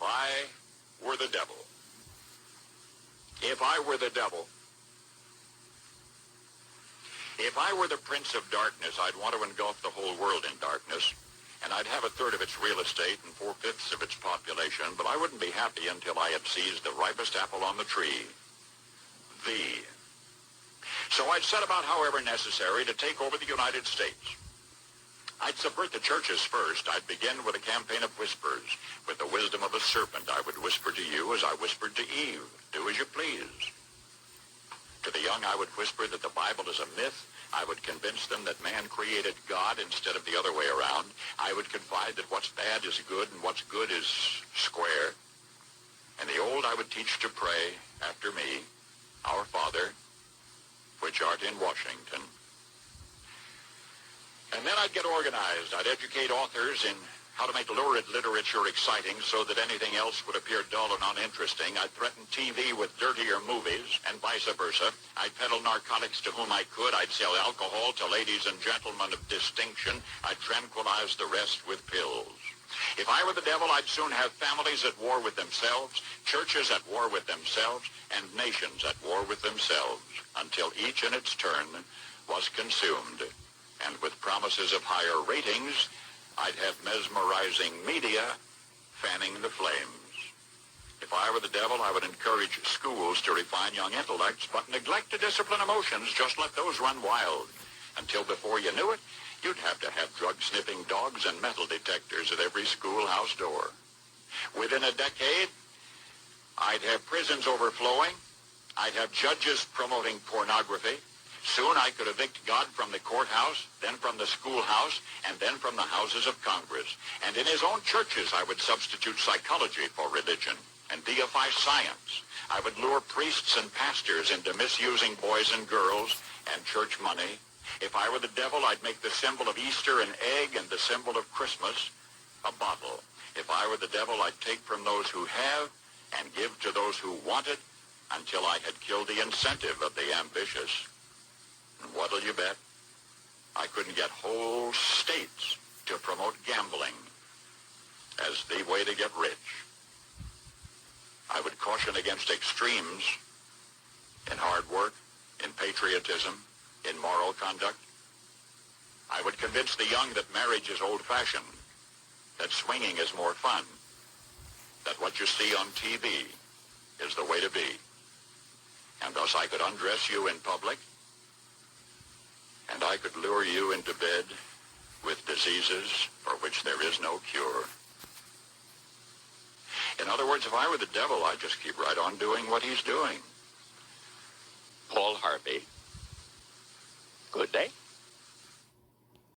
If I were the devil. If I were the devil. If I were the prince of darkness, I'd want to engulf the whole world in darkness, and I'd have a third of its real estate and 4/5 of its population, but I wouldn't be happy until I had seized the ripest apple on the tree. So I'd set about, however necessary, to take over the United States. I'd subvert the churches first. I'd begin with a campaign of whispers. With the wisdom of a serpent, I would whisper to you as I whispered to Eve, do as you please. To the young, I would whisper that the Bible is a myth. I would convince them that man created God instead of the other way around. I would confide that what's bad is good and what's good is square. And the old I would teach to pray after me, Our Father, which art in Washington. And then I'd get organized. I'd educate authors in how to make lurid literature exciting so that anything else would appear dull and uninteresting. I'd threaten TV with dirtier movies and vice versa. I'd peddle narcotics to whom I could. I'd sell alcohol to ladies and gentlemen of distinction. I'd tranquilize the rest with pills. If I were the devil, I'd soon have families at war with themselves, churches at war with themselves, and nations at war with themselves, until each in its turn was consumed. And with promises of higher ratings, I'd have mesmerizing media fanning the flames. If I were the devil, I would encourage schools to refine young intellects, but neglect to discipline emotions. Just let those run wild. Until before you knew it, you'd have to have drug-sniffing dogs and metal detectors at every schoolhouse door. Within a decade, I'd have prisons overflowing. I'd have judges promoting pornography. Soon I could evict God from the courthouse, then from the schoolhouse, and then from the houses of Congress. And in his own churches, I would substitute psychology for religion and deify science. I would lure priests and pastors into misusing boys and girls and church money. If I were the devil, I'd make the symbol of Easter an egg and the symbol of Christmas a bottle. If I were the devil, I'd take from those who have and give to those who want it until I had killed the incentive of the ambitious. And what'll you bet? I couldn't get whole states to promote gambling as the way to get rich. I would caution against extremes in hard work, in patriotism, in moral conduct. I would convince the young that marriage is old-fashioned, that swinging is more fun, that what you see on TV is the way to be. And thus I could undress you in public, and I could lure you into bed with diseases for which there is no cure. In other words, if I were the devil, I'd just keep right on doing what he's doing. Paul Harvey. Good day.